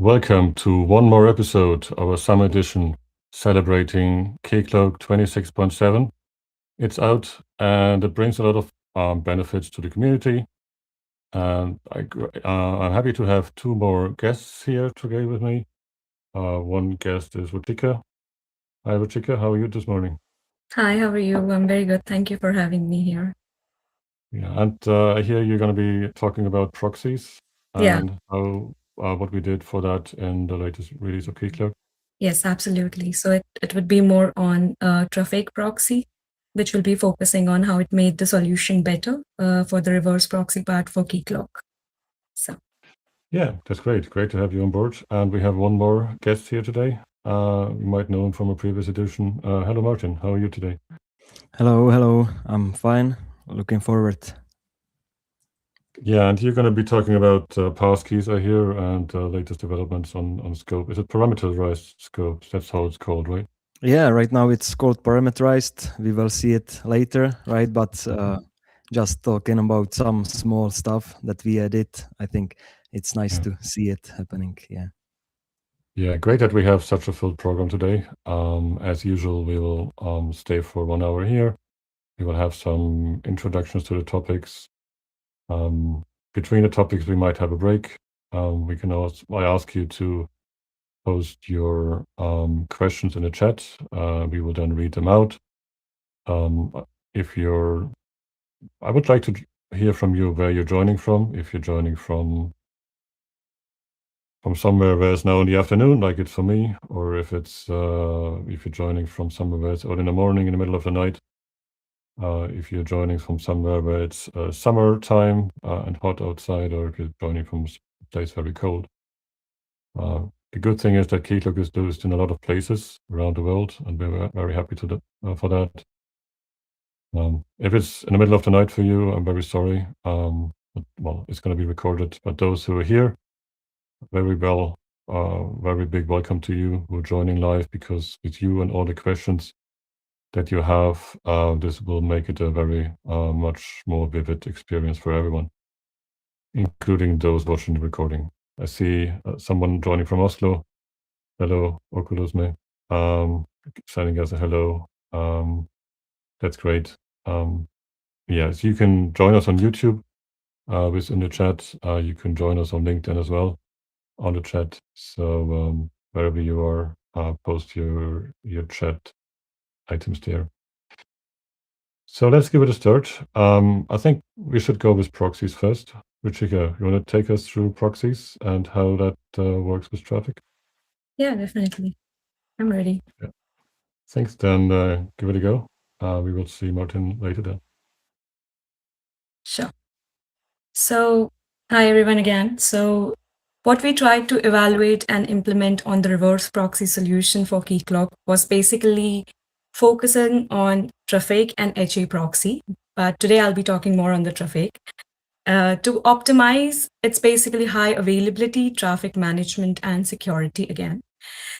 Welcome to one more episode, our summer edition, celebrating Keycloak 26.7. It's out and it brings a lot of benefits to the community. And I'm happy to have two more guests here today with me. One guest is Ruchika. Hi, Ruchika. How are you this morning? Hi, how are you? I'm very good. Thank you for having me here. Yeah, and I hear you're going to be talking about proxies Yeah, and how what we did for that in the latest release of Keycloak. yes, absolutely. So it would be more on Traefik proxy, which will be focusing on how it made the solution better for the reverse proxy part for Keycloak. So Yeah, that's great. Great to have you on board. And we have one more guest here today. You might know him from a previous edition. Hello, Martin. How are you today? Hello. I'm fine. Looking forward. Yeah, and you're going to be talking about passkeys, I hear, and latest developments on scope. Is it parameterized scopes? That's how it's called, right? Yeah, right now it's called parameterized. We will see it later, right? But just talking about some small stuff that we edit, I think it's nice Yeah. to see it happening. Yeah. Yeah, great that we have such a full program today. As usual, we will stay for 1 hour here. We will have some introductions to the topics. Between the topics, we might have a break. We can also, I ask you to post your questions in the chat. We will then read them out. If you're, I would like to hear from you where you're joining from. If you're joining from somewhere where it's now in the afternoon, like it's for me, or if it's if you're joining from somewhere where it's early in the morning, in the middle of the night. If you're joining from somewhere where it's summertime and hot outside, or if you're joining from a place very cold. The good thing is that Keycloak is used in a lot of places around the world, and we're very happy for that. If it's in the middle of the night for you, I'm very sorry. But, well, it's going to be recorded. But those who are here, very big welcome to you who are joining live, because with you and all the questions that you have, this will make it a very much more vivid experience for everyone, including those watching the recording. I see someone joining from Oslo. Hello, Okulusme. Sending us a hello. That's great. Yes, you can join us on YouTube within the chat. You can join us on LinkedIn as well on the chat. So wherever you are, post your chat items there. So let's give it a start. I think we should go with proxies first. Ruchika, you want to take us through proxies and how that works with Traefik? yeah, definitely. I'm ready. Yeah. Thanks. Then give it a go. We will see Martin later then. Sure. So hi everyone again. So what we tried to evaluate and implement on the reverse proxy solution for Keycloak was basically focusing on Traefik and HAProxy, but today I'll be talking more on the Traefik. To optimize, it's basically high availability, traffic management, and security again.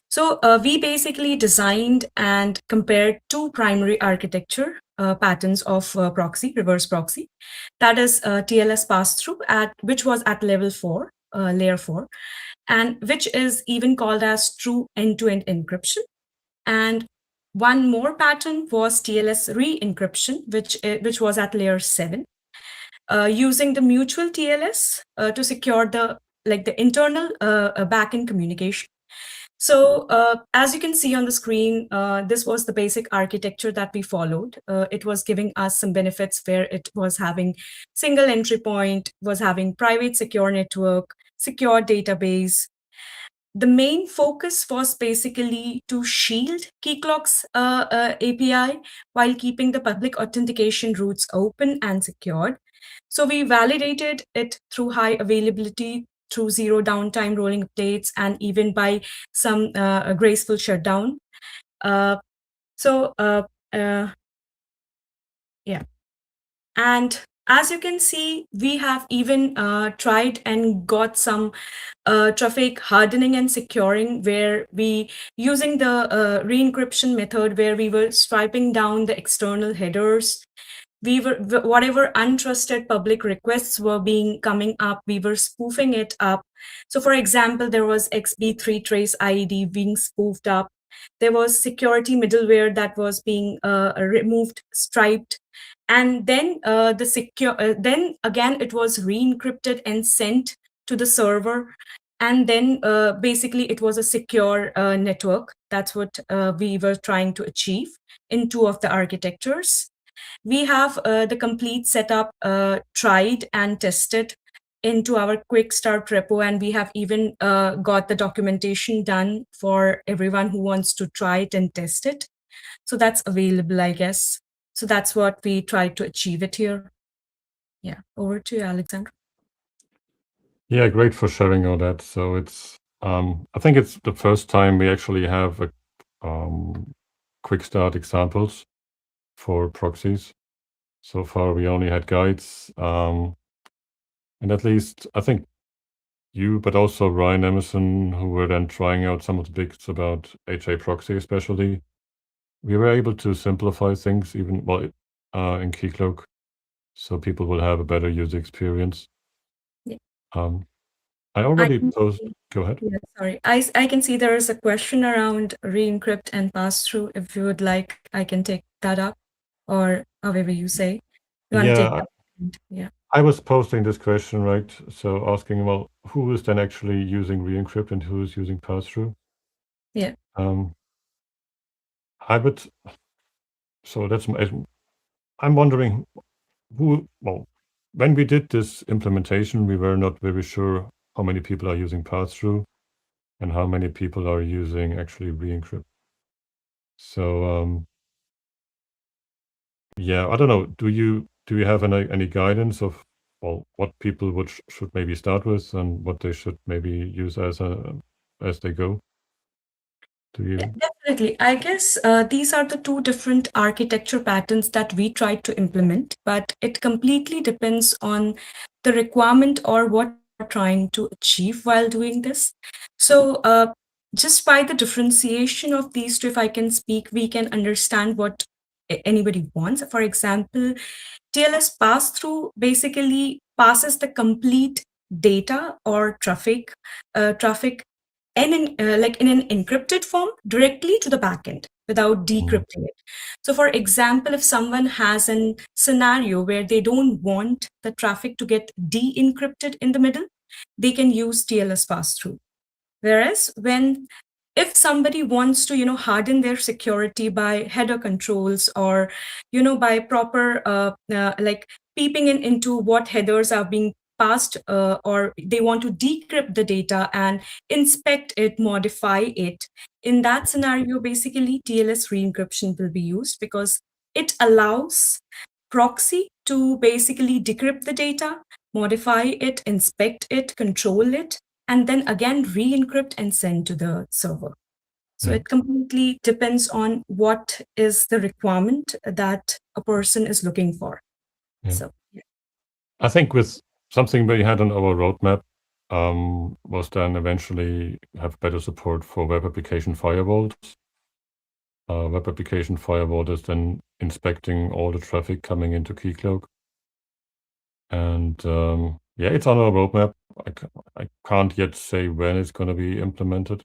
So we basically designed and compared two primary architecture patterns of proxy, reverse proxy. That is TLS pass-through, which was at level 4, layer 4, and which is even called as true end-to-end encryption. And one more pattern was TLS re-encryption, which was at layer 7, using the mutual TLS to secure the internal backend communication. So as you can see on the screen, this was the basic architecture that we followed. It was giving us some benefits where it was having single entry point, was having private secure network, secure database. The main focus was basically to shield Keycloak's API while keeping the public authentication routes open and secured. So we validated it through high availability, through zero downtime rolling updates, and even by some graceful shutdown. Yeah. And as you can see, we have even tried and got some traffic hardening and securing, where we using the re-encryption method, where we were striping down the external headers. whatever untrusted public requests were coming up, we were spoofing it up. So for example, there was XB3 trace IED being spoofed up. There was security middleware that was being removed, striped. And then then again, it was re-encrypted and sent to the server. And then basically it was a secure network. That's what we were trying to achieve in two of the architectures. We have the complete setup tried and tested into our quick start repo, and we have even got the documentation done for everyone who wants to try it and test it. So that's available, I guess. So that's what we try to achieve it here. Yeah, over to you, Alexander. Yeah, great for sharing all that. So it's, I think it's the first time we actually have a quick start examples for proxies. So far, we only had guides, and at least I think you, but also Ryan Emerson, who were then trying out some of the bits about HAProxy especially, we were able to simplify things even in Keycloak, so people will have a better user experience. Yeah. I already posed. Go ahead. Yeah, sorry. I can see there is a question around re-encrypt and pass-through. If you would like, I can take that up, or however you say. You want to take that? Yeah. I was posting this question, right? So asking, well, who is then actually using re-encrypt and who is using pass-through? Yeah. I would. So that's. I'm wondering who. Well, when we did this implementation, we were not very sure how many people are using pass-through and how many people are using actually re-encrypt. So yeah, I don't know. Do you have any guidance of what people should maybe start with and what they should maybe use as they go? Do you? Yeah, definitely. I guess these are the two different architecture patterns that we tried to implement, but it completely depends on the requirement or what we're trying to achieve while doing this. So just by the differentiation of these two, if I can speak, we can understand what anybody wants. For example, TLS pass-through basically passes the complete data or traffic in an encrypted form directly to the backend without decrypting it. So for example, if someone has a scenario where they don't want the traffic to get de-encrypted in the middle, they can use TLS pass-through. Whereas if somebody wants to, harden their security by header controls or, by proper, like peeping into what headers are being passed, or they want to decrypt the data and inspect it, modify it. In that scenario, basically TLS re-encryption will be used because it allows proxy to basically decrypt the data, modify it, inspect it, control it, and then again re-encrypt and send to the server. So it completely depends on what is the requirement that a person is looking for. Yeah. So yeah. I think with something we had on our roadmap was then eventually have better support for web application firewalls. Web application firewall is then inspecting all the traffic coming into Keycloak. And yeah, it's on our roadmap. I can't yet say when it's going to be implemented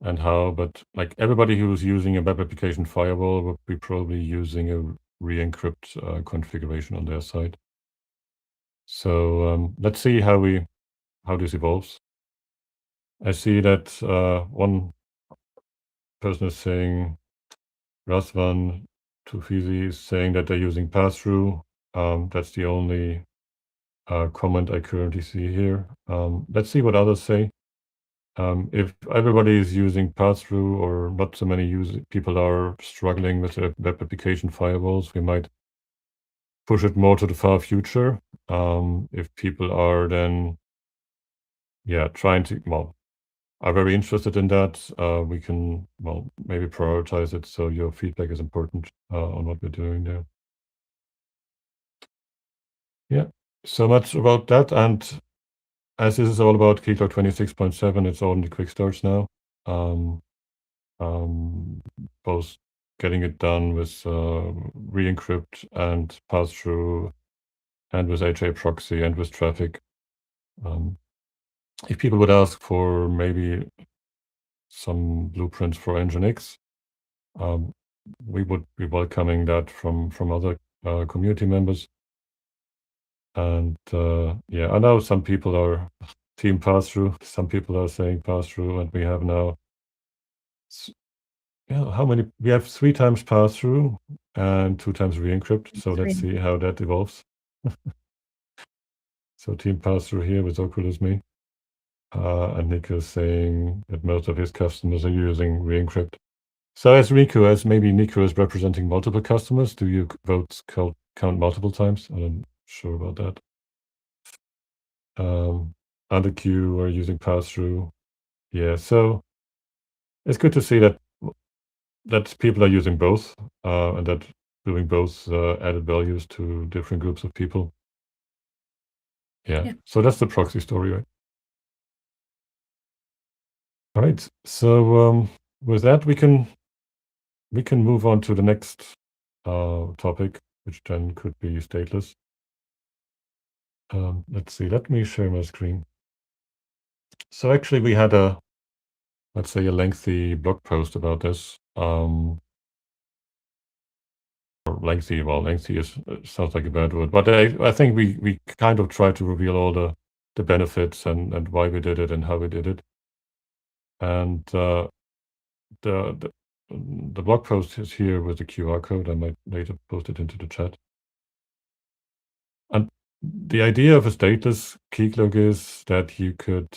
and how, but like everybody who's using a web application firewall would be probably using a re-encrypt configuration on their side. So let's see how this evolves. I see that one person is saying, Razvan Tufizi is saying that they're using pass-through. That's the only comment I currently see here. Let's see what others say. If everybody is using pass-through or not so many people are struggling with their web application firewalls, we might push it more to the far future. If people are then, are very interested in that, we can, maybe prioritize it. So your feedback is important on what we're doing there. Yeah, so much about that. And as this is all about Keycloak 26.7, it's all in the quick starts now. Both getting it done with re-encrypt and pass-through, and with HAProxy and with Traefik. If people would ask for maybe some blueprints for Nginx, we would be welcoming that from other community members. And yeah, I know some people are team pass-through, some people are saying pass-through, and we have now, yeah, how many? We have 3 times pass-through and 2 times re-encrypt. So let's see how that evolves. So team pass-through here with Oculus Me. And Nico is saying that most of his customers are using re-encrypt. So as maybe Nico is representing multiple customers, do you votes count multiple times? I'm not sure about that. Under Q are using pass-through. Yeah, so it's good to see that people are using both, and that doing both added values to different groups of people. Yeah. So that's the proxy story, right? All right. So with that, we can move on to the next topic, which then could be stateless. Let's see. Let me share my screen. So actually, we had let's say a lengthy blog post about this. Lengthy sounds like a bad word, but I think we kind of try to reveal all the benefits and why we did it and how we did it. And the blog post is here with the QR code. I might later post it into the chat. And the idea of a stateless Keycloak is that you could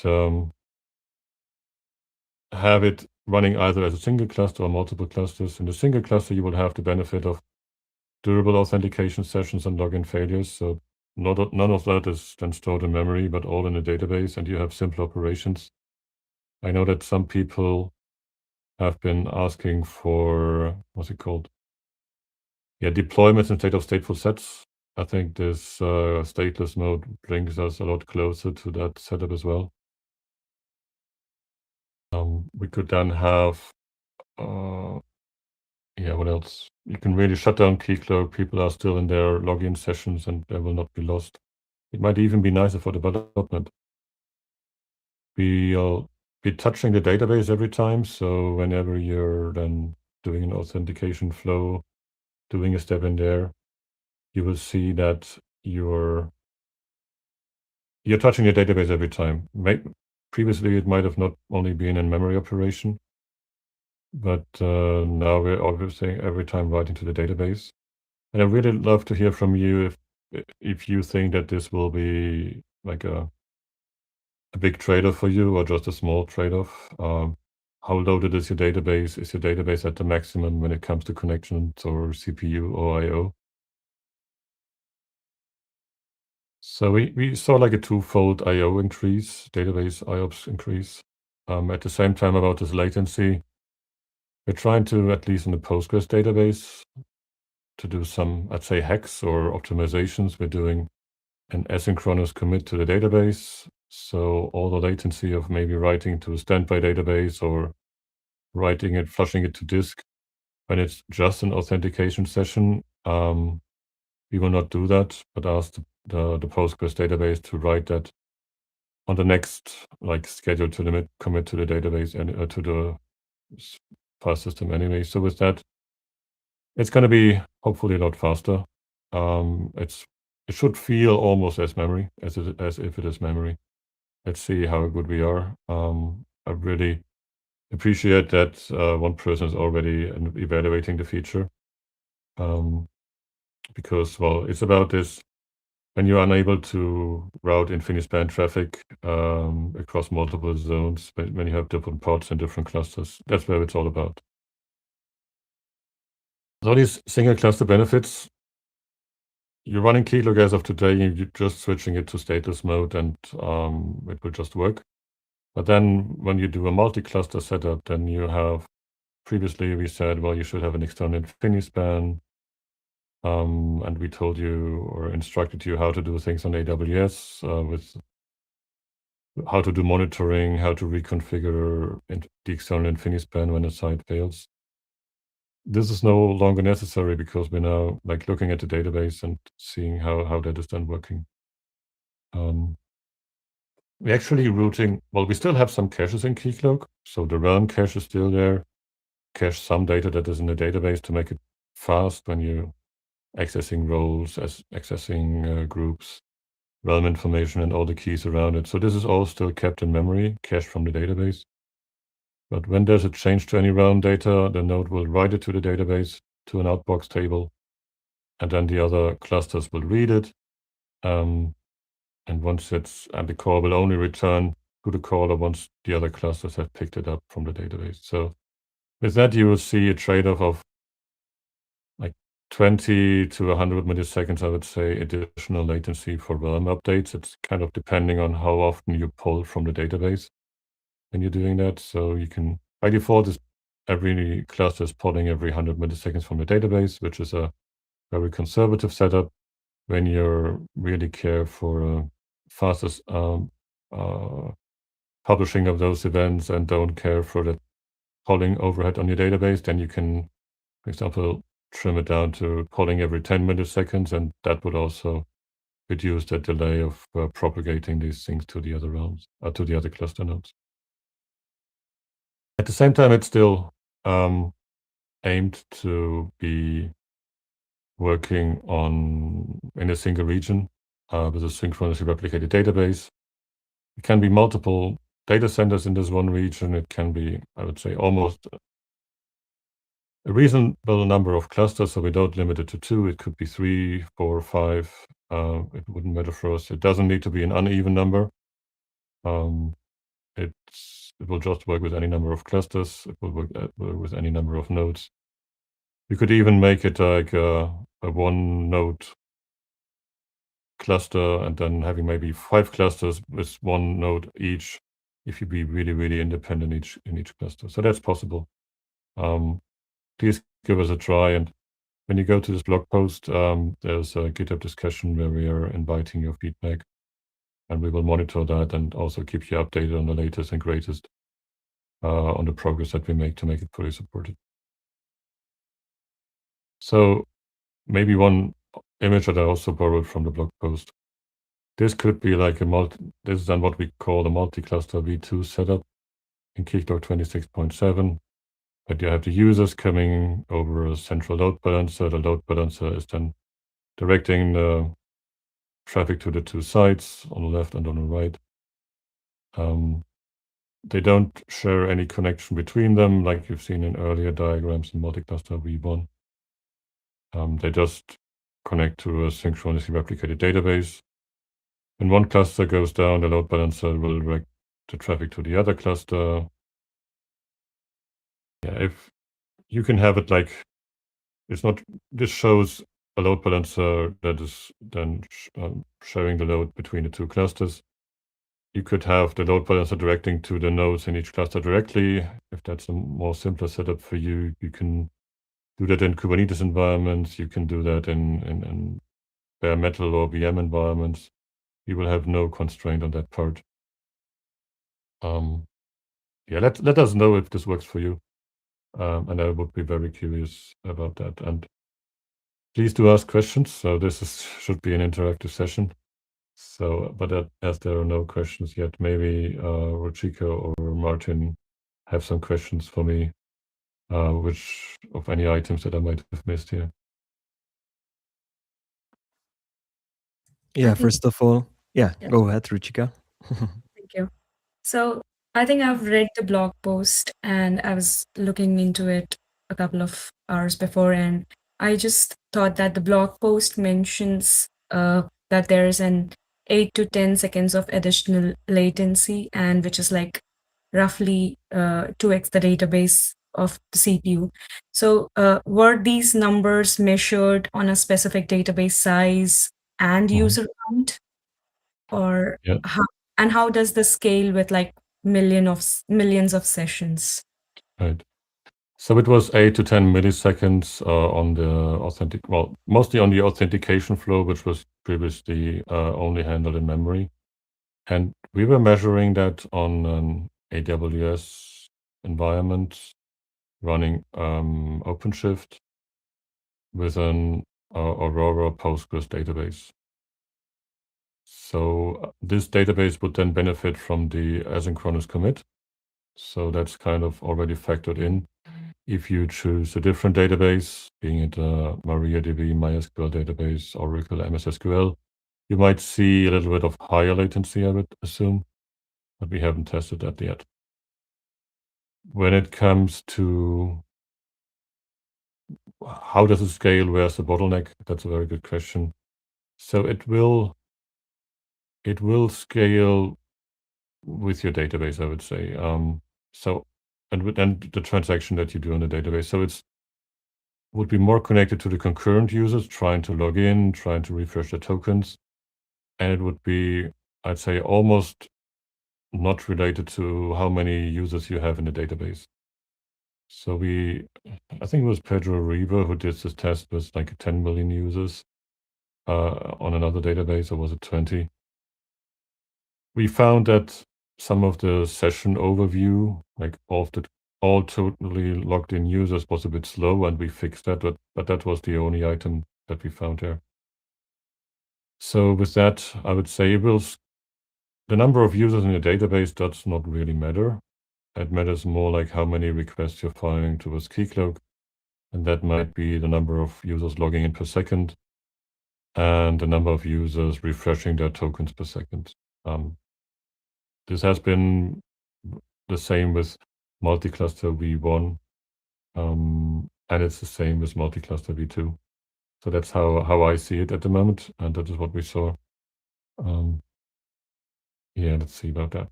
have it running either as a single cluster or multiple clusters. In the single cluster, you will have the benefit of durable authentication sessions and login failures. So none of that is then stored in memory, but all in a database, and you have simple operations. I know that some people have been asking for, what's it called? Yeah, deployments instead of stateful sets. I think this stateless mode brings us a lot closer to that setup as well. We could then have, yeah, what else? You can really shut down Keycloak. People are still in their login sessions and they will not be lost. It might even be nicer for development. We'll be touching the database every time. So whenever you're then doing an authentication flow, doing a step in there, you will see that you're touching the database every time. Previously, it might have not only been in memory operation, but now we're obviously every time writing to the database. And I'd really love to hear from you if you think that this will be like a big trade-off for you or just a small trade-off. How loaded is your database? Is your database at the maximum when it comes to connections or CPU or I/O? So we saw like a twofold I/O increase, database IOPS increase. At the same time about this latency, we're trying to, at least in the Postgres database, to do some, I'd say, hacks or optimizations. We're doing an asynchronous commit to the database. So all the latency of maybe writing to a standby database or writing it, flushing it to disk, when it's just an authentication session, we will not do that, but ask the Postgres database to write that on the next like schedule to limit commit to the database and to the file system anyway. So with that, it's going to be hopefully a lot faster. It should feel almost as memory as if it is memory. Let's see how good we are. I really appreciate that one person is already evaluating the feature, because well, it's about this. When you're unable to route InfiniSpan traffic across multiple zones, when you have different pods and different clusters, that's where it's all about. So these single cluster benefits, you're running Keycloak as of today, you're just switching it to stateless mode and it will just work. But then when you do a multi-cluster setup, then you have, previously we said, well, you should have an external InfiniSpan. And we told you or instructed you how to do things on AWS with how to do monitoring, how to reconfigure the external InfiniSpan when a site fails. this is no longer necessary because we're now like looking at the database and seeing how that is then working. We're actually routing, well, we still have some caches in Keycloak. So the realm cache is still there. Cache some data that is in the database to make it fast when you're accessing roles, accessing groups, realm information, and all the keys around it. So this is all still kept in memory, cached from the database. But when there's a change to any realm data, the node will write it to the database, to an outbox table, and then the other clusters will read it. And once and the call will only return to the caller once the other clusters have picked it up from the database. So with that, you will see a trade-off of like 20 to 100 milliseconds, I would say, additional latency for realm updates. It's kind of depending on how often you pull from the database when you're doing that. So you can, by default, every cluster is pulling every 100 milliseconds from the database, which is a very conservative setup. When you really care for fastest publishing of those events and don't care for the polling overhead on your database, then you can, for example, trim it down to polling every 10 milliseconds, and that would also reduce the delay of propagating these things to the other realms, to the other cluster nodes. At the same time, it's still aimed to be working in a single region with a synchronously replicated database. It can be multiple data centers in this one region. It can be, I would say, almost a reasonable number of clusters, so we don't limit it to 2. It could be 3, 4, 5. It wouldn't matter for us. It doesn't need to be an uneven number. It will just work with any number of clusters. It will work with any number of nodes. You could even make it like a one node cluster and then having maybe 5 clusters with one node each if you be really, really independent in each cluster. So that's possible. Please give us a try. And when you go to this blog post, there's a GitHub discussion where we are inviting your feedback, and we will monitor that and also keep you updated on the latest and greatest on the progress that we make to make it fully supported. So maybe one image that I also borrowed from the blog post. This could be like this is then what we call the multi-cluster V2 setup in Keycloak 26.7. But you have the users coming over a central load balancer. The load balancer is then directing the traffic to the 2 sites on the left and on the right. They don't share any connection between them, like you've seen in earlier diagrams in multi-cluster V1. They just connect to a synchronously replicated database. When one cluster goes down, the load balancer will direct the traffic to the other cluster. Yeah, if you can have it like, this shows a load balancer that is then sharing the load between the 2 clusters. You could have the load balancer directing to the nodes in each cluster directly. If that's a more simpler setup for you, you can do that in Kubernetes environments. You can do that in bare metal or VM environments. You will have no constraint on that part. Yeah, let us know if this works for you. And I would be very curious about that. And please do ask questions. So this should be an interactive session. So, but as there are no questions yet, maybe Ruchika or Martin have some questions for me, which of any items that I might have missed here. Yeah, first of all, go ahead, Ruchika. Thank you. So I think I've read the blog post and I was looking into it a couple of hours before, and I just thought that the blog post mentions that there is an 8 to 10 seconds of additional latency, and which is like roughly 2x the database of the CPU. So were these numbers measured on a specific database size and user count, or how does this scale with like millions of sessions? Right. So it was 8 to 10 milliseconds on the mostly on the authentication flow, which was previously only handled in memory. And we were measuring that on an AWS environment running OpenShift with an Aurora Postgres database. So this database would then benefit from the asynchronous commit. So that's kind of already factored in. If you choose a different database, being it a MariaDB, MySQL database, Oracle, MS SQL, you might see a little bit of higher latency, I would assume, but we haven't tested that yet. When it comes to how does it scale, where's the bottleneck? That's a very good question. So it will scale with your database, I would say. And the transaction that you do on the database. So would be more connected to the concurrent users trying to log in, trying to refresh their tokens. And it would be, I'd say, almost not related to how many users you have in the database. So I think it was Pedro Riva who did this test with like 10 million users on another database, or was it 20? We found that some of the session overview, like all totally logged in users, was a bit slow, and we fixed that, but that was the only item that we found there. So with that, I would say the number of users in the database does not really matter. It matters more like how many requests you're firing towards Keycloak, and that might be the number of users logging in per second and the number of users refreshing their tokens per second. This has been the same with multi-cluster V1, and it's the same with multi-cluster V2. So that's how I see it at the moment, and that is what we saw. Yeah, let's see about that.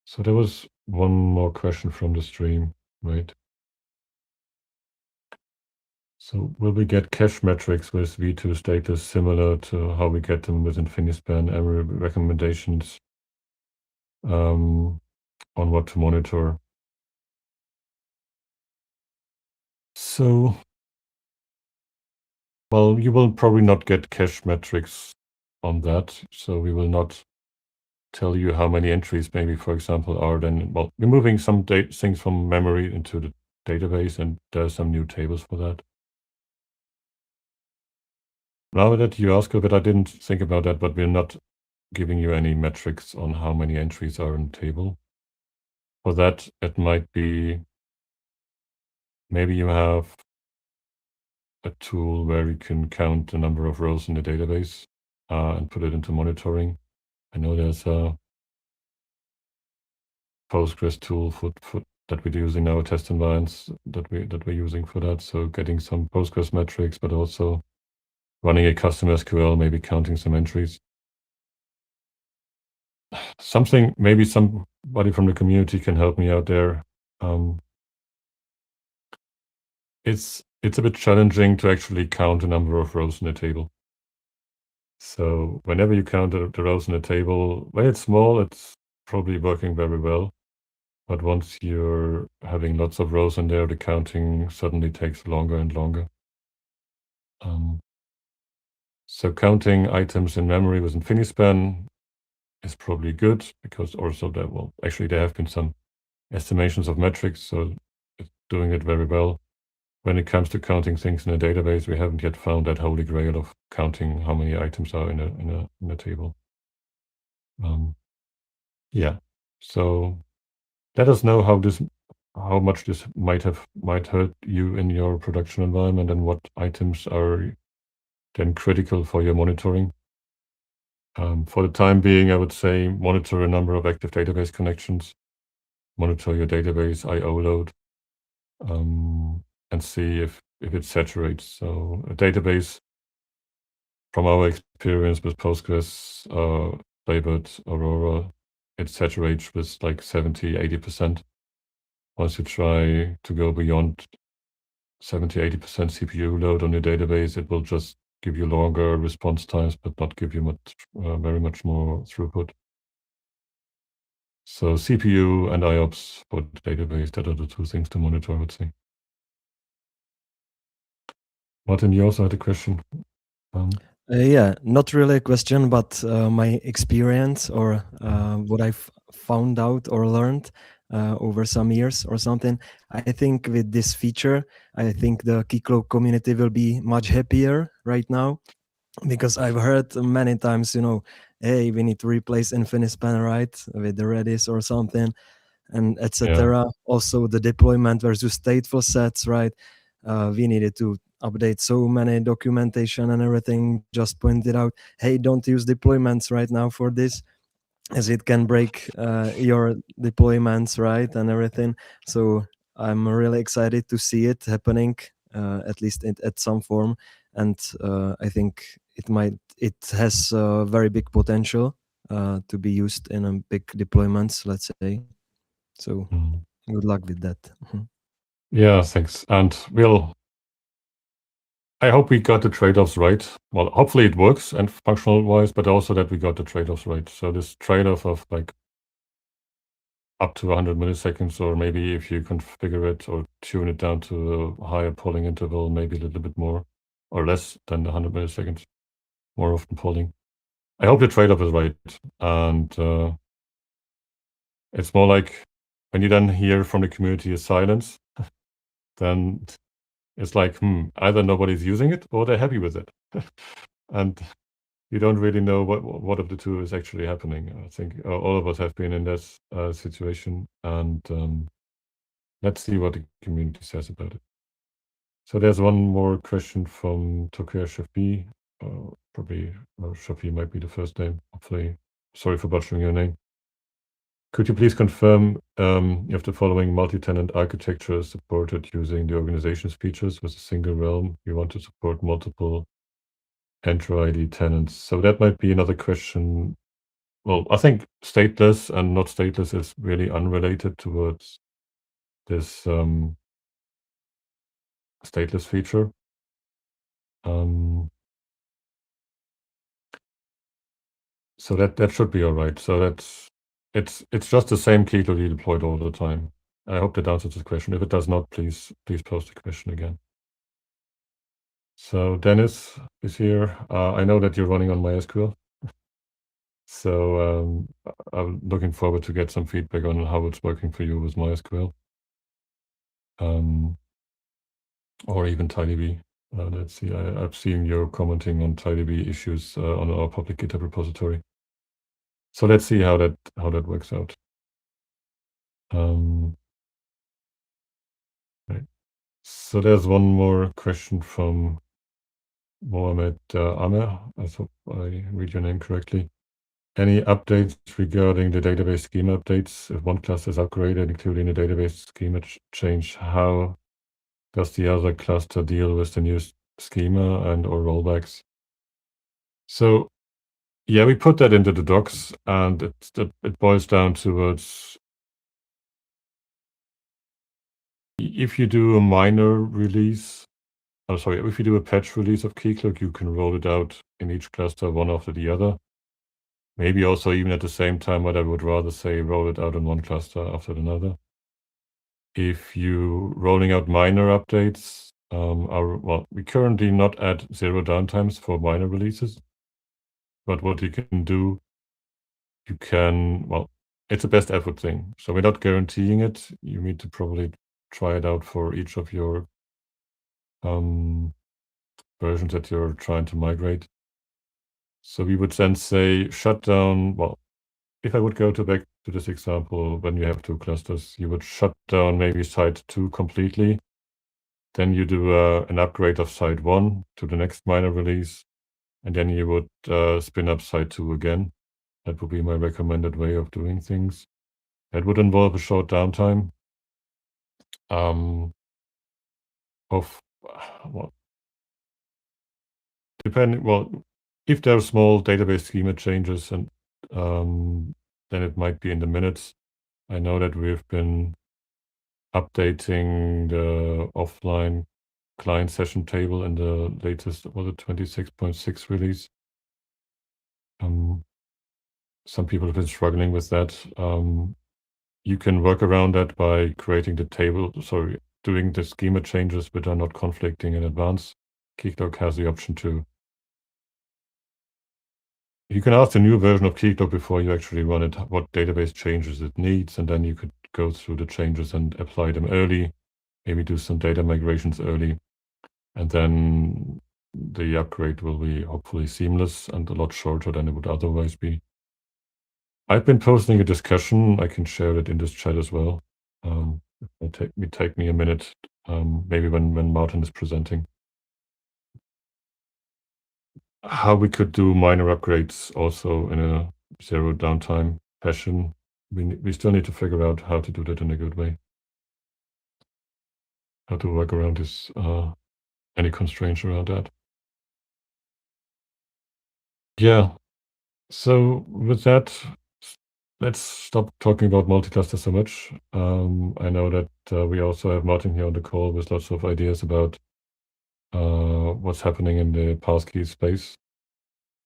So there was one more question from the stream, right? So will we get cache metrics with V2 status similar to how we get them with InfiniSpan, every recommendations on what to monitor? So, well, you will probably not get cache metrics on that. So we will not tell you how many entries maybe, for example, are then, well, we're moving some things from memory into the database, and there's some new tables for that. Now that you ask of it, I didn't think about that, but we're not giving you any metrics on how many entries are in the table. For that, it might be, maybe you have a tool where you can count the number of rows in the database and put it into monitoring. I know there's a Postgres tool for that we're using in our test environments that we're using for that. So getting some Postgres metrics, but also running a custom SQL, maybe counting some entries. Maybe somebody from the community can help me out there. It's a bit challenging to actually count the number of rows in the table. So whenever you count the rows in the table, when it's small, it's probably working very well. But once you're having lots of rows in there, the counting suddenly takes longer and longer. So counting items in memory with InfiniSpan is probably good, because also there have been some estimations of metrics, so it's doing it very well. When it comes to counting things in a database, we haven't yet found that holy grail of counting how many items are in a table. Yeah. So let us know how much this might hurt you in your production environment, and what items are then critical for your monitoring. For the time being, I would say monitor a number of active database connections, monitor your database I/O load, and see if it saturates. So a database, from our experience with Postgres, flavored Aurora, it saturates with like 70-80%. Once you try to go beyond 70-80% CPU load on your database, it will just give you longer response times, but not give you very much more throughput. So CPU and IOPS for the database, that are the two things to monitor, I would say. Martin, you also had a question. Yeah, not really a question, but my experience, or what I've found out or learned, over some years or something. I think with this feature, I think the Keycloak community will be much happier right now, because I've heard many times, hey, we need to replace Infinispan, right, with the Redis or something, and etc. Also, the deployment versus stateful sets, right? We needed to update so many documentation and everything. Just pointed out, hey, don't use deployments right now for this, as it can break your deployments, right, and everything. So I'm really excited to see it happening, at least at some form, and I think it has very big potential to be used in a big deployments, let's say. So good luck with that. Yeah, thanks. And I hope we got the trade-offs right. Well, hopefully it works and functional wise, but also that we got the trade-offs right. So this trade-off of like up to 100 milliseconds, or maybe if you configure it or tune it down to a higher polling interval, maybe a little bit more or less than 100 milliseconds, more often polling. I hope the trade-off is right. And it's more like when you then hear from the community a silence, then it's like, either nobody's using it or they're happy with it. And you don't really know what of the two is actually happening. I think all of us have been in that situation, and let's see what the community says about it. So there's one more question from Tokyo Shafi. Probably Shafi might be the first name. Hopefully, sorry for butchering your name. Could you please confirm if the following multi-tenant architecture is supported using the organization's features with a single realm? You want to support multiple Entra ID tenants. So that might be another question. Well, I think stateless and not stateless is really unrelated towards this stateless feature. So that should be all right. So it's just the same Keycloak you deployed all the time. I hope that answers the question. If it does not, please post the question again. So Dennis is here. I know that you're running on MySQL. So I'm looking forward to get some feedback on how it's working for you with MySQL. Or even TidyB. Let's see, I've seen you commenting on TidyB issues on our public GitHub repository. So let's see how that works out. Right. So there's one more question from Mohamed Amer. I hope I read your name correctly. Any updates regarding the database schema updates? If one cluster is upgraded, including the database schema change, how does the other cluster deal with the new schema and or rollbacks? So yeah, we put that into the docs, and it boils down towards if you do a minor release, if you do a patch release of Keycloak, you can roll it out in each cluster one after the other. Maybe also even at the same time, but I would rather say roll it out in one cluster after another. If you rolling out minor updates, we currently not add 0 downtimes for minor releases, but what you can do, it's a best effort thing. So we're not guaranteeing it. You need to probably try it out for each of your versions that you're trying to migrate. So we would then say shut down, if I would go back to this example, when you have 2 clusters, you would shut down maybe site 2 completely. Then you do an upgrade of site 1 to the next minor release, and then you would spin up site 2 again. That would be my recommended way of doing things. That would involve a short downtime if there are small database schema changes, and then it might be in the minutes. I know that we've been updating the offline client session table in the latest, 26.6 release. Some people have been struggling with that. You can work around that by creating the table, doing the schema changes which are not conflicting in advance. Keycloak has the option to. You can ask the new version of Keycloak before you actually run it what database changes it needs, and then you could go through the changes and apply them early, maybe do some data migrations early, and then the upgrade will be hopefully seamless and a lot shorter than it would otherwise be. I've been posting a discussion. I can share it in this chat as well. It take me a minute, maybe when Martin is presenting, how we could do minor upgrades also in a zero downtime fashion. We still need to figure out how to do that in a good way. How to work around this, any constraints around that. Yeah. So with that, let's stop talking about multi-cluster so much. I know that we also have Martin here on the call with lots of ideas about what's happening in the passkey space.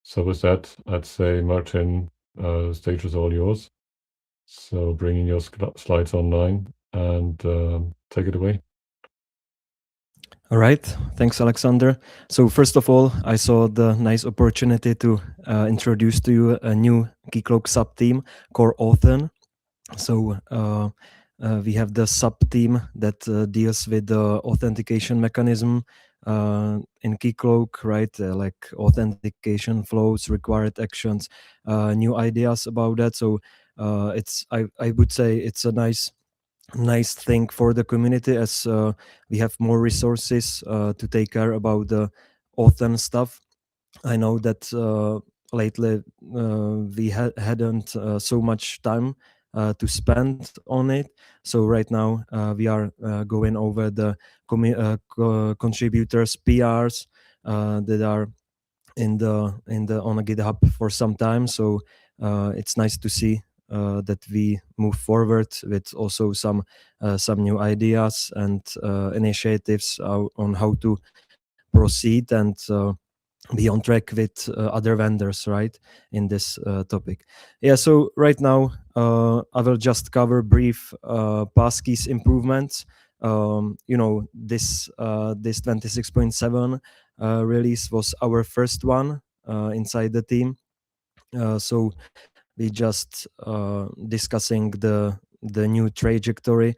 So with that, I'd say, Martin, stage is all yours. So bringing your slides online and take it away. All right, thanks, Alexander. So first of all, I saw the nice opportunity to introduce to you a new Keycloak sub-team, Core Authn. So we have the sub-team that deals with the authentication mechanism in Keycloak, right? Like authentication flows, required actions, new ideas about that. So I would say it's a nice thing for the community, as we have more resources to take care about the authn stuff. I know that lately we hadn't so much time to spend on it. So right now we are going over the contributors PRs that are in the on a GitHub for some time. So it's nice to see that we move forward with also some new ideas and initiatives on how to proceed and be on track with other vendors, right, in this topic. Yeah, so right now I will just cover brief passkeys improvements. This 26.7 release was our first one inside the team. So we just discussing the new trajectory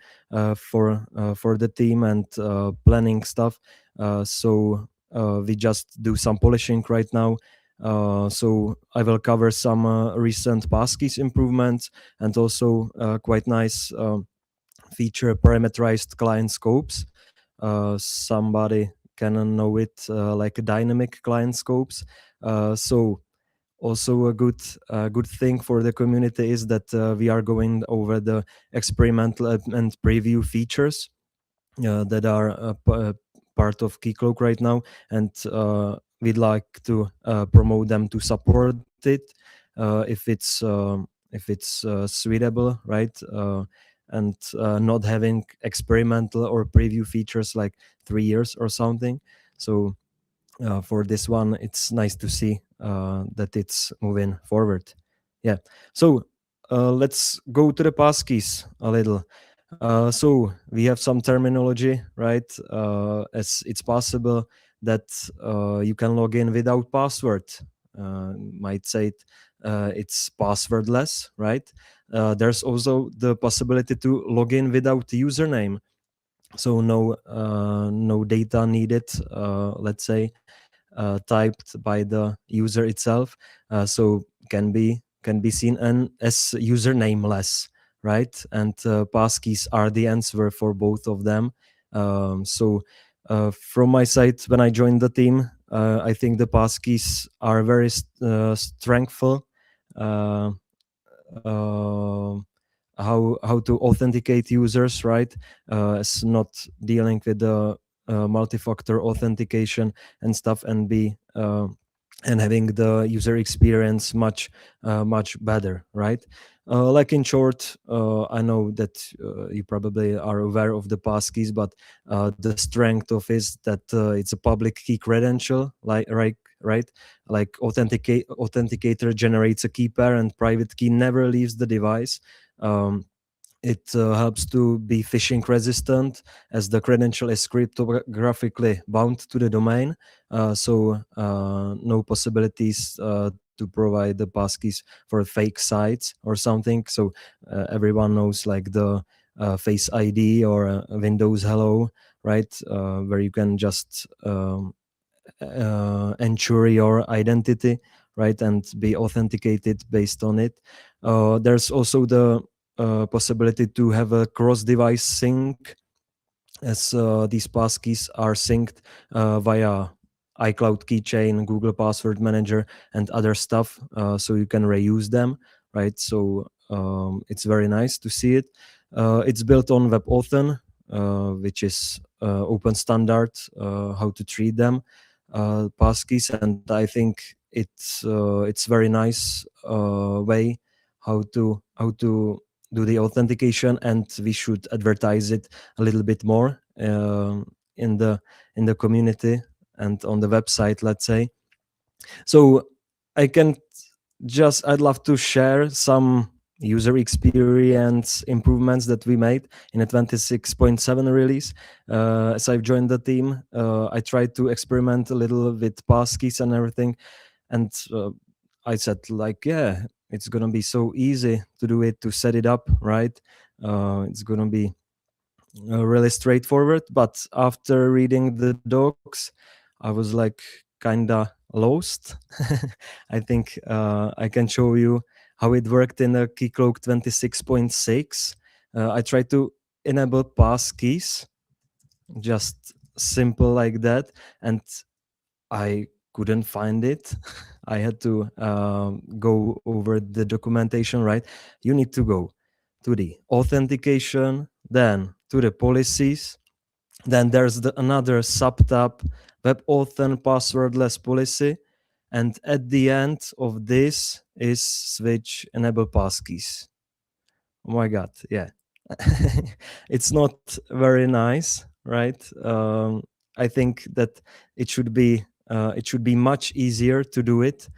for the team and planning stuff. So we just do some polishing right now. So I will cover some recent passkeys improvements and also quite nice feature parameterized client scopes. Somebody can know it like dynamic client scopes. So also a good thing for the community is that we are going over the experimental and preview features that are part of Keycloak right now, and we'd like to promote them to support it if it's suitable, right? And not having experimental or preview features like 3 years or something. So for this one, it's nice to see that it's moving forward. Yeah. So let's go to the passkeys a little. So we have some terminology, right? As it's possible that you can log in without password. Might say it's passwordless, right? There's also the possibility to log in without username. So no data needed, let's say, typed by the user itself. So can be seen as usernameless, right? And passkeys are the answer for both of them. So from my side, when I joined the team, I think the passkeys are very strengthful. How to authenticate users, right? It's not dealing with the multi-factor authentication and stuff, and and having the user experience much better, right? Like in short, I know that you probably are aware of the passkeys, but the strength of is that it's a public key credential, like right? Like authenticator generates a key pair and private key never leaves the device. It helps to be phishing resistant, as the credential is cryptographically bound to the domain. So no possibilities to provide the passkeys for fake sites or something. So everyone knows like the Face ID or Windows Hello, right? Where you can just ensure your identity, right, and be authenticated based on it. There's also the possibility to have a cross-device sync, as these passkeys are synced via iCloud keychain, Google Password Manager, and other stuff, so you can reuse them, right? So it's very nice to see it. It's built on WebAuthn, which is open standard how to treat them, passkeys, and I think it's very nice way how to do the authentication, and we should advertise it a little bit more in the community and on the website, let's say. So I'd love to share some user experience improvements that we made in a 26.7 release. As I've joined the team, I tried to experiment a little with passkeys and everything, and I said, like, yeah, it's gonna be so easy to do it, to set it up, right? It's gonna be really straightforward. But after reading the docs, I was like kinda lost. I think I can show you how it worked in the Keycloak 26.6. I tried to enable passkeys, just simple like that, and I couldn't find it. I had to go over the documentation, right? You need to go to the authentication, then to the policies, then there's another subtab, WebAuthn passwordless policy, and at the end of this is switch enable passkeys. Oh my god, yeah. It's not very nice, right? I think that it should be much easier to do it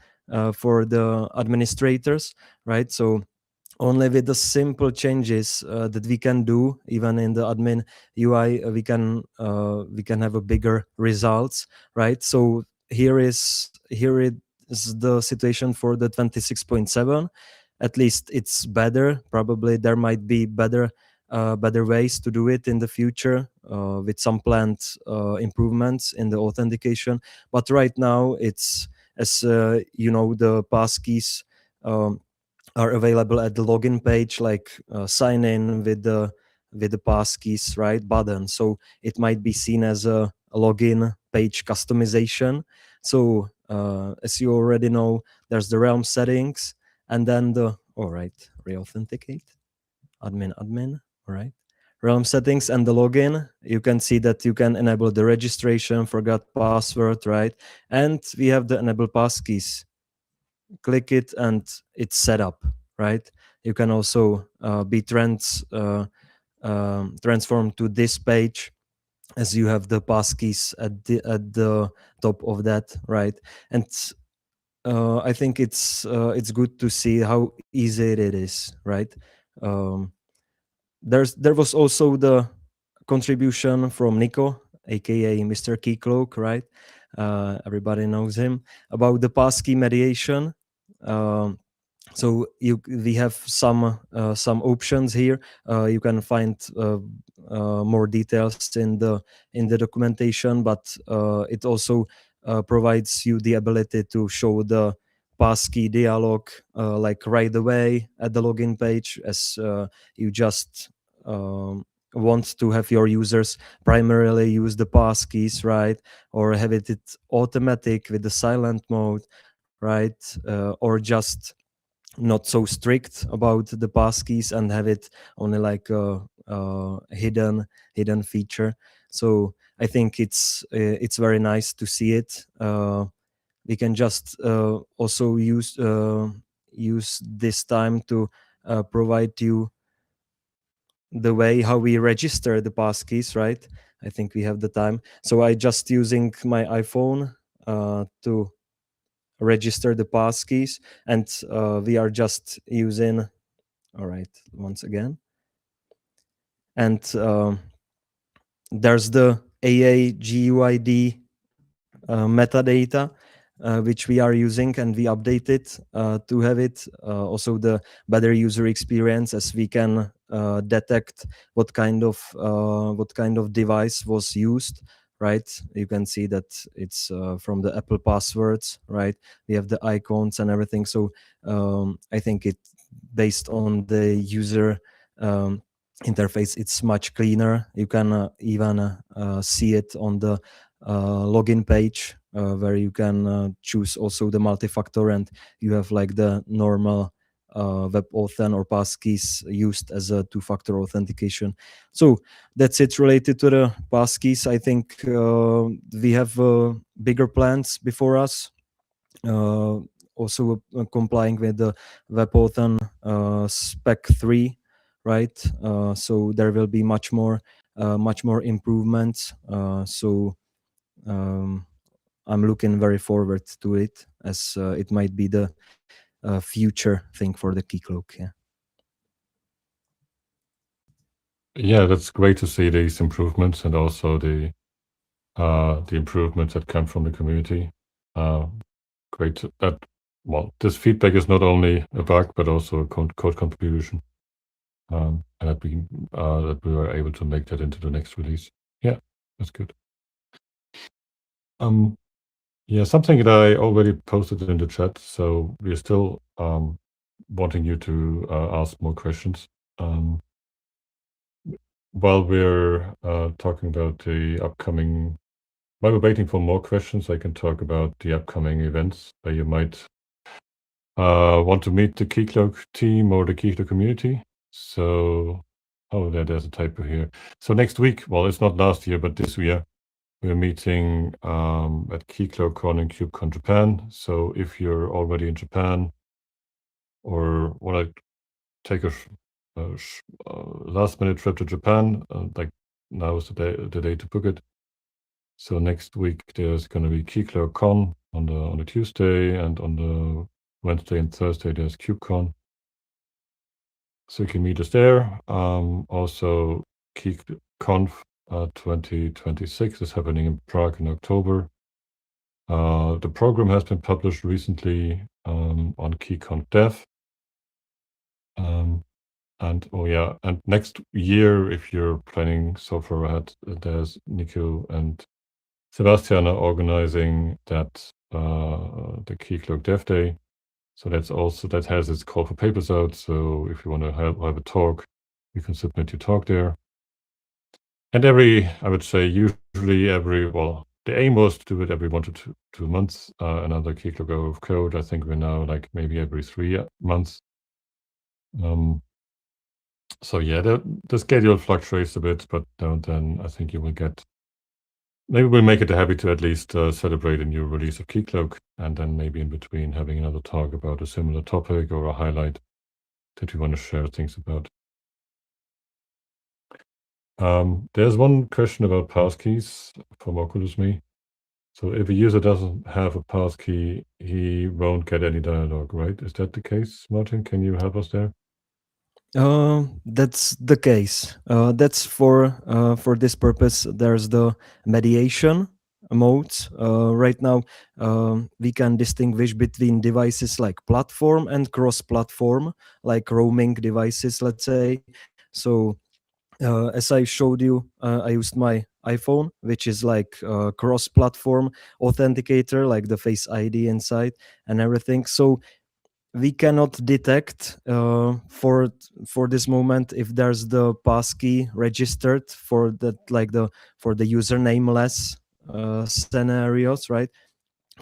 for the administrators, right? So only with the simple changes that we can do, even in the admin UI, we can have a bigger results, right? So here it is the situation for the 26.7. At least it's better. Probably there might be better ways to do it in the future with some planned improvements in the authentication. But right now, it's as the passkeys are available at the login page, like sign in with the passkeys, right, button. So it might be seen as a login page customization. So as you already know, there's the realm settings, and then reauthenticate, admin, all right. Realm settings and the login, you can see that you can enable the registration, forgot password, right? And we have the enable passkeys. Click it and it's set up, right? You can also be transformed to this page, as you have the passkeys at the top of that, right? And I think it's good to see how easy it is, right? There was also the contribution from Nico, aka Mr. Keycloak, right? Everybody knows him, about the passkey mediation. So we have some options here. You can find more details in the documentation, but it also provides you the ability to show the passkey dialog like right away at the login page, as you just want to have your users primarily use the passkeys, right? Or have it automatic with the silent mode, right? Or just not so strict about the passkeys and have it only like a hidden feature. So I think it's very nice to see it. We can just also use this time to provide you the way how we register the passkeys, right? I think we have the time. So I just using my iPhone to register the passkeys, and we are just using, all right, once again, and there's the AAGUID metadata which we are using, and we update it to have it also the better user experience, as we can detect what kind of device was used, right? You can see that it's from the Apple passwords, right? We have the icons and everything. So I think it, based on the user interface, it's much cleaner. You can even see it on the login page, where you can choose also the multi-factor, and you have like the normal WebAuthn or passkeys used as a two-factor authentication. So that's it related to the passkeys. I think we have bigger plans before us. Also complying with the WebAuthn spec 3, right? So there will be much more improvements. So I'm looking very forward to it, as it might be the future thing for the Keycloak. Yeah. Yeah, that's great to see these improvements and also the improvements that come from the community. Great that, well, this feedback is not only a bug but also a code contribution, and that we were able to make that into the next release. Yeah, that's good. Yeah, something that I already posted in the chat. So we're still wanting you to ask more questions. While we're talking about the upcoming, while we're waiting for more questions, I can talk about the upcoming events where you might want to meet the Keycloak team or the Keycloak community. So, oh, there's a typo here. So next week, well, it's not last year, but this year, we're meeting at Keycloak in KubeCon Japan. So if you're already in Japan or want to take a last-minute trip to Japan, like now is the day to book it. So next week there's going to be Keycloak on the Tuesday, and on the Wednesday and Thursday there's KubeCon. So you can meet us there. Also, KeyConf 2026 is happening in Prague in October. The program has been published recently on KeyConf Dev. And oh yeah, and next year, if you're planning so far ahead, there's Nico and Sebastian are organizing that the Keycloak Dev Day. So that has its call for papers out. So if you want to have a talk, you can submit your talk there. And I would say usually the aim was to do it every 1 to 2 months. Another Keycloak Hour of Code. I think we're now like maybe every 3 months. So yeah, the schedule fluctuates a bit, but then I think you will get. Maybe we'll make it a habit to at least celebrate a new release of Keycloak, and then maybe in between having another talk about a similar topic or a highlight that we want to share things about. There's one question about passkeys from Oculus Me. So if a user doesn't have a passkey, he won't get any dialogue, right? Is that the case, Martin? Can you help us there? That's the case. That's for this purpose. There's the mediation modes. Right now, we can distinguish between devices like platform and cross-platform, like roaming devices, let's say. So, as I showed you, I used my iPhone, which is like a cross-platform authenticator, like the Face ID inside and everything. So we cannot detect for this moment if there's the passkey registered for that, like for the username-less scenarios, right?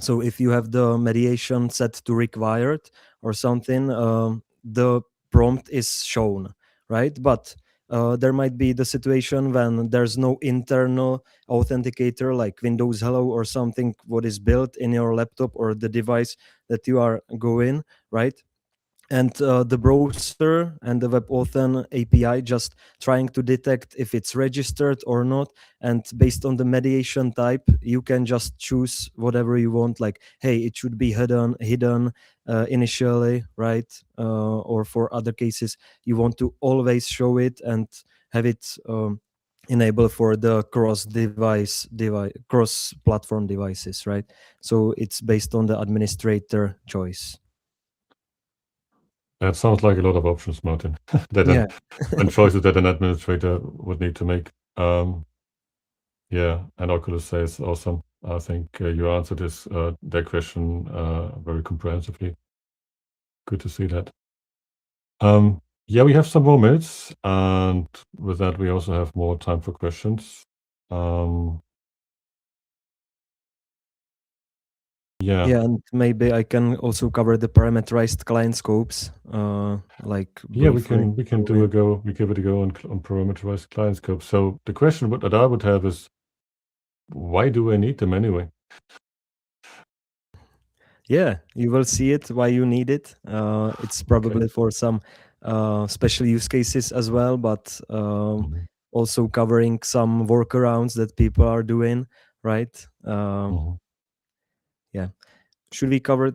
So if you have the mediation set to required or something, the prompt is shown, right? But there might be the situation when there's no internal authenticator like Windows Hello or something what is built in your laptop or the device that you are going, right? And the browser and the WebAuthn API just trying to detect if it's registered or not. And based on the mediation type, you can just choose whatever you want. Like, hey, it should be hidden initially, right? Or for other cases, you want to always show it and have it enable for the cross-platform devices, right? So it's based on the administrator choice. That sounds like a lot of options, Martin. that Yeah. and choices that an administrator would need to make. Yeah, and Oculus says awesome. I think you answered that question very comprehensively. Good to see that. Yeah, we have some more minutes, and with that, we also have more time for questions. Yeah. Yeah, and maybe I can also cover the parameterized client scopes, like Yeah, briefly. we can do a go. We give it a go on parameterized client scope. So the question that I would have is, why do I need them anyway? Yeah, you will see it why you need it. It's probably for some special use cases as well, but Mhm, also covering some workarounds that people are doing, right? mhm. Yeah. Should we cover?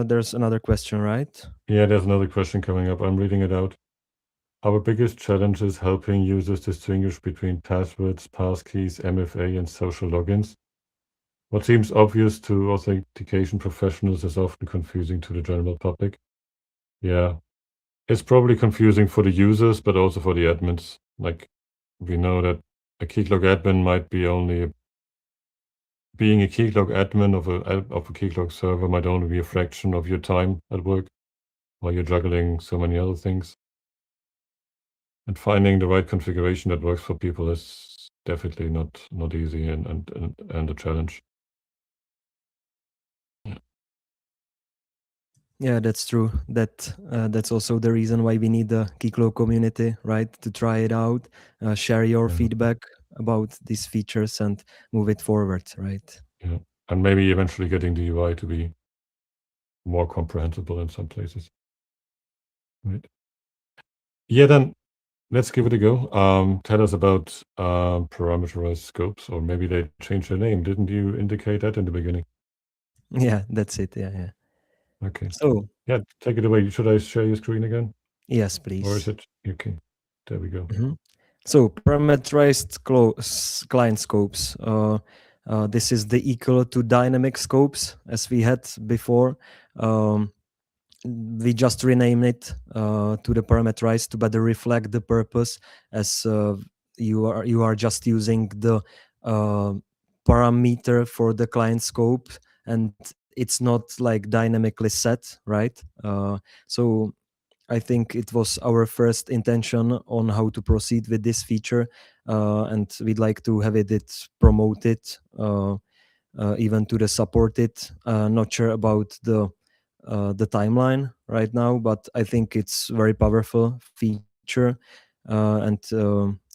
There's another question, right? Yeah, there's another question coming up. I'm reading it out. Our biggest challenge is helping users distinguish between passwords, passkeys, MFA, and social logins. What seems obvious to authentication professionals is often confusing to the general public. Yeah, it's probably confusing for the users, but also for the admins. Like, we know that a Keycloak admin might be only being a Keycloak admin of a Keycloak server might only be a fraction of your time at work while you're juggling so many other things. And finding the right configuration that works for people is definitely not easy and a challenge. Yeah. Yeah, that's true. That's also the reason why we need the Keycloak community, right? To try it out, share your Yeah. feedback about these features, and move it forward, right? Yeah. And maybe eventually getting the UI to be more comprehensible in some places. Right. Yeah, then let's give it a go. Tell us about parameterized scopes, or maybe they changed their name. Didn't you indicate that in the beginning? Yeah, that's it. Yeah, yeah. Okay. So, Yeah, take it away. Should I share your screen again? yes, Or is please. it? Okay. There we go. So parameterized client scopes. This is the equal to dynamic scopes as we had before. We just rename it to the parameterized to better reflect the purpose, as you are just using the uh, parameter for the client scope, and it's not like dynamically set, right? So I think it was our first intention on how to proceed with this feature, and we'd like to have it promoted, even to the supported. Not sure about the timeline right now, but I think it's very powerful feature, and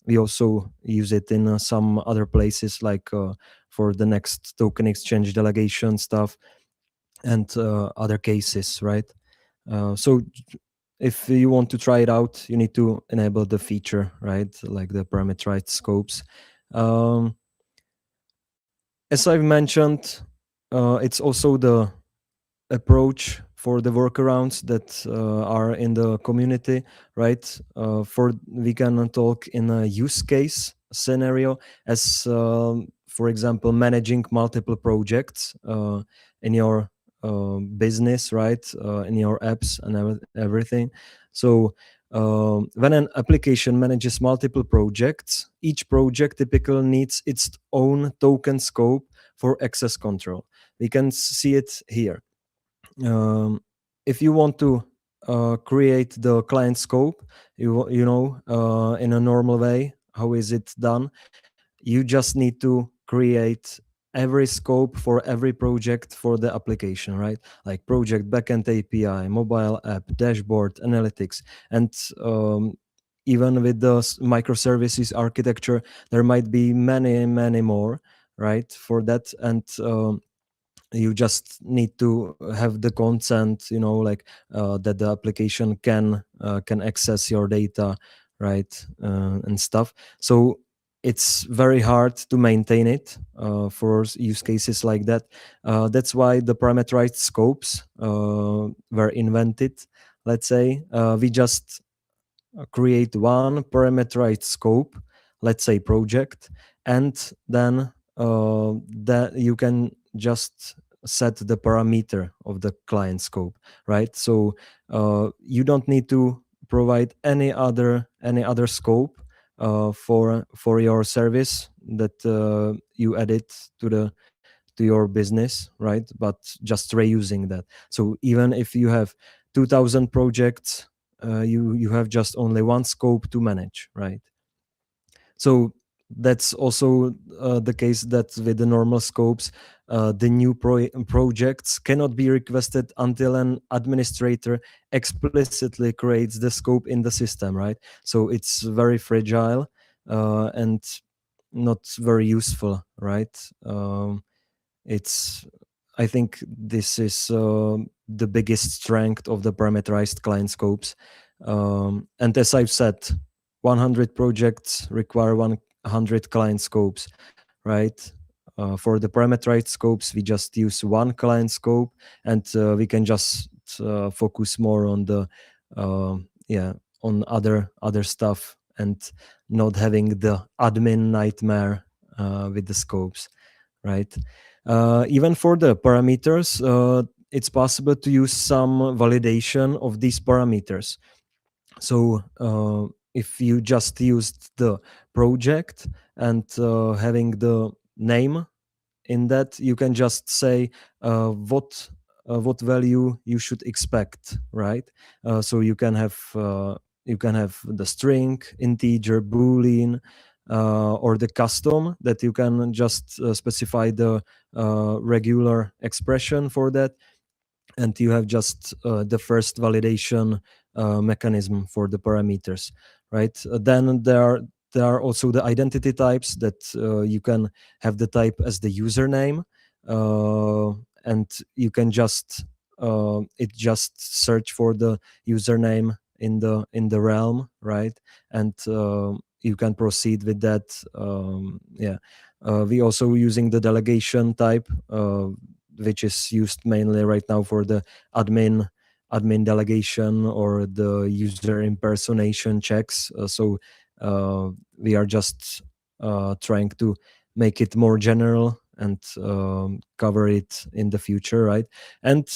we also use it in some other places, like for the next token exchange delegation stuff and other cases, right? So if you want to try it out, you need to enable the feature, right? Like the parameterized scopes. Um, as I've mentioned, it's also the approach for the workarounds that are in the community, right? For we can talk in a use case scenario as, for example, managing multiple projects in your business, right? In your apps and everything. So when an application manages multiple projects, each project typically needs its own token scope for access control. We can see it here. If you want to create the client scope, you know, in a normal way, how is it done? You just need to create every scope for every project for the application, right? Like project backend API, mobile app, dashboard, analytics, and even with the microservices architecture, there might be many more, right? For that, and you just need to have the consent, you know, like that the application can access your data, right? And stuff. So it's very hard to maintain it for use cases like that. That's why the parameterized scopes were invented. Let's say we just create one parameterized scope, let's say project, and then that you can just set the parameter of the client scope, right? So you don't need to provide any other scope for your service that you added to your business, right? But just reusing that. So even if you have 2,000 projects, you have just only one scope to manage, right? So that's also the case that with the normal scopes, the new projects cannot be requested until an administrator explicitly creates the scope in the system, right? So it's very fragile and not very useful, right? It's I think this is the biggest strength of the parameterized client scopes. And as I've said, 100 projects require 100 client scopes, right? For the parameterized scopes, we just use one client scope, and we can just focus more on the on other stuff and not having the admin nightmare with the scopes, right? Even for the parameters, it's possible to use some validation of these parameters. So if you just used the project and having the name in that, you can just say what value you should expect, right? So you can have the string, integer, boolean, or the custom that you can just specify the regular expression for that, and you have just the first validation mechanism for the parameters, right? Then there are also the identity types that you can have the type as the username, and you can just search for the username in the realm, right? And you can proceed with that. We also using the delegation type, which is used mainly right now for the admin delegation or the user impersonation checks. So we are just trying to make it more general and cover it in the future, right? And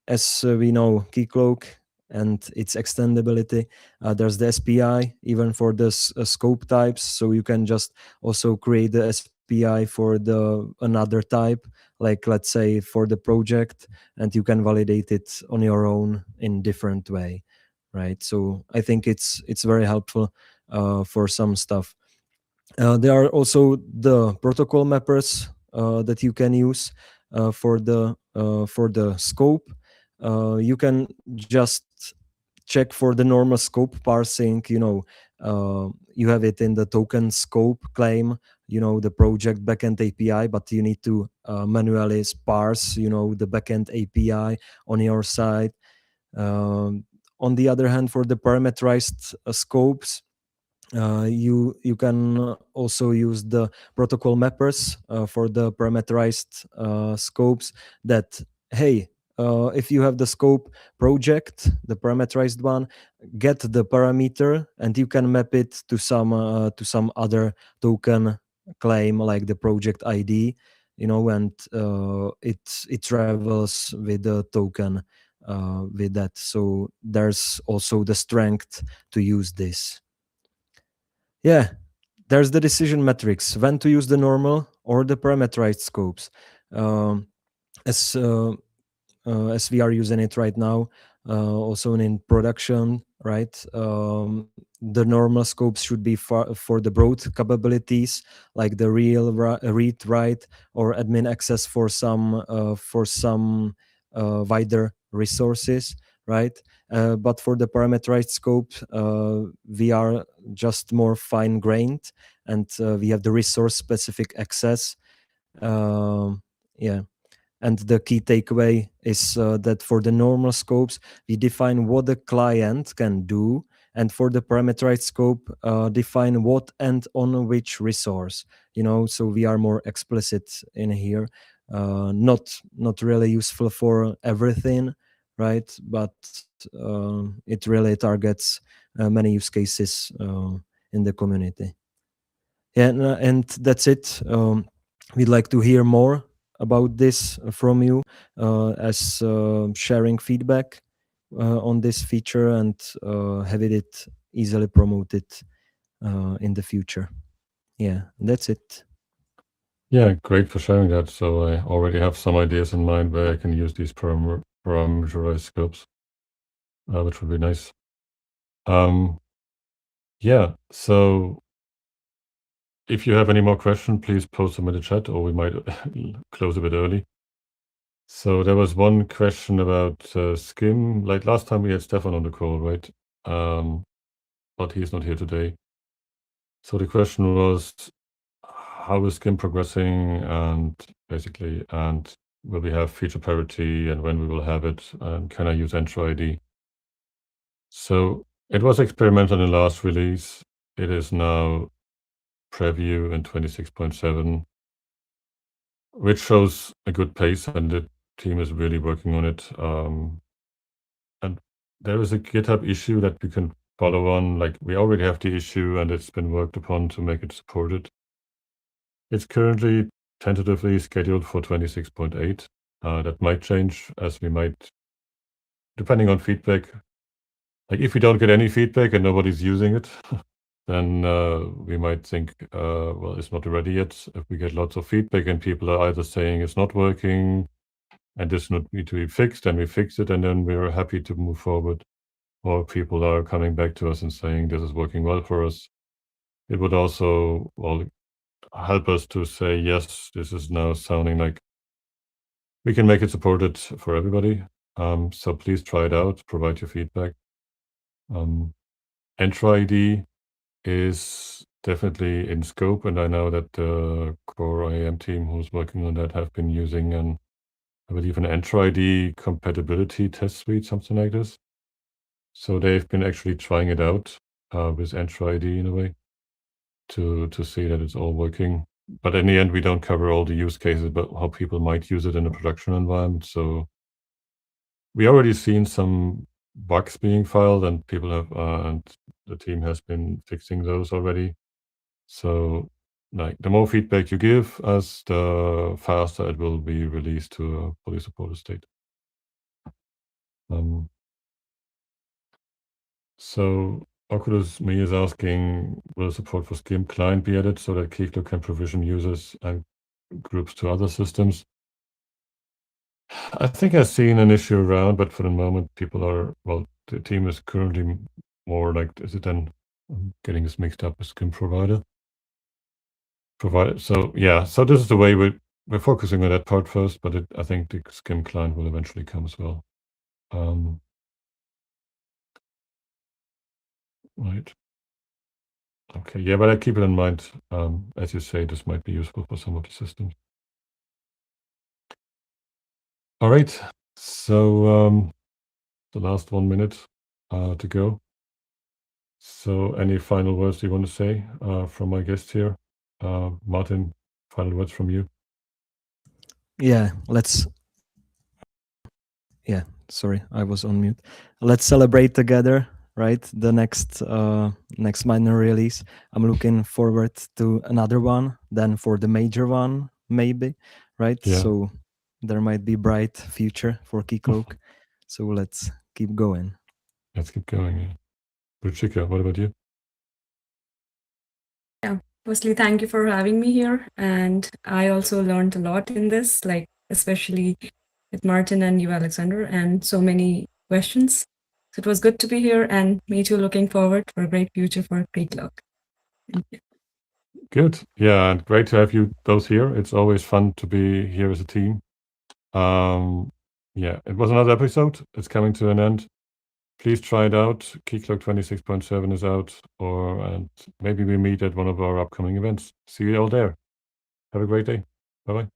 as we know, Keycloak and its extendability, there's the SPI even for the scope types, so you can just also create the SPI for the another type, like let's say for the project, and you can validate it on your own in different way, right? So I think it's very helpful for some stuff. There are also the protocol mappers that you can use for the scope. You can just check for the normal scope parsing. You have it in the token scope claim, the project backend API, but you need to manually parse, the backend API on your side. On the other hand, for the parameterized scopes, you can also use the protocol mappers for the parameterized scopes that, hey, if you have the scope project, the parameterized one, get the parameter and you can map it to some other token claim like the project ID, and it travels with the token with that. So there's also the strength to use this. Yeah, there's the decision metrics, when to use the normal or the parameterized scopes. Um, as we are using it right now, also in production, right? The normal scopes should be for the broad capabilities, like the real read, write, or admin access for some wider resources, right? But for the parameterized scope, we are just more fine-grained, and we have the resource-specific access. Yeah. And the key takeaway is that for the normal scopes, we define what the client can do, and for the parameterized scope, define what and on which resource. So we are more explicit in here. Not really useful for everything, right? But it really targets many use cases in the community. Yeah, and that's it. We'd like to hear more about this from you as sharing feedback on this feature and having it easily promoted in the future. Yeah, that's it. Yeah, great for sharing that. So I already have some ideas in mind where I can use these parameterized scopes, which would be nice. Yeah, so if you have any more questions, please post them in the chat, or we might close a bit early. So there was one question about SCIM. Like last time we had Stefan on the call, right? But he's not here today. So the question was, how is SCIM progressing, and basically, and will we have feature parity, and when we will have it, and can I use Entra ID? So it was experimental in the last release. It is now preview in 26.7, which shows a good pace, and the team is really working on it. And there is a GitHub issue that we can follow on. Like we already have the issue, and it's been worked upon to make it supported. It's currently tentatively scheduled for 26.8. That might change as we might, depending on feedback. Like if we don't get any feedback and nobody's using it, then we might think, well, it's not ready yet. If we get lots of feedback and people are either saying it's not working and this not need to be fixed, then we fix it, and then we're happy to move forward. Or people are coming back to us and saying this is working well for us. It would also, well, help us to say, yes, this is now sounding like we can make it supported for everybody. So please try it out, provide your feedback. Entra ID is definitely in scope, and I know that the core IAM team who's working on that have been using I believe an Entra ID compatibility test suite, something like this. So they've been actually trying it out with Entra ID in a way to see that it's all working. But in the end, we don't cover all the use cases, but how people might use it in a production environment. So we already seen some bugs being filed, and people have, and the team has been fixing those already. So like the more feedback you give us, the faster it will be released to a fully supported state. So Oculus Me is asking, will support for SCIM client be added so that Keycloak can provision users and groups to other systems? I think I've seen an issue around, but for the moment, people are, well, the team is currently more like, is it then getting this mixed up with SCIM provider? So yeah, so this is the way we're focusing on that part first, but I think the SCIM client will eventually come as well. Right. Okay, yeah, but I keep it in mind. As you say, this might be useful for some of the systems. All right, so the last 1 minute to go. So any final words you want to say from my guest here? Martin, final words from you? Yeah, sorry, I was on mute. Let's celebrate together, right? The next minor release. I'm looking forward to another one, then for the major one, maybe, right? Yeah. So there might be bright future for Keycloak. So let's keep going. Let's keep going. Yeah. Ruchika, what about you? Yeah, firstly, thank you for having me here. And I also learned a lot in this, like especially with Martin and you, Alexander, and so many questions. So it was good to be here, and me too, looking forward for a great future for Keycloak. Thank you. Good. Yeah, and great to have you both here. It's always fun to be here as a team. Yeah, it was another episode. It's coming to an end. Please try it out. Keycloak 26.7 is out, and maybe we meet at one of our upcoming events. See you all there. Have a great day. Bye-bye.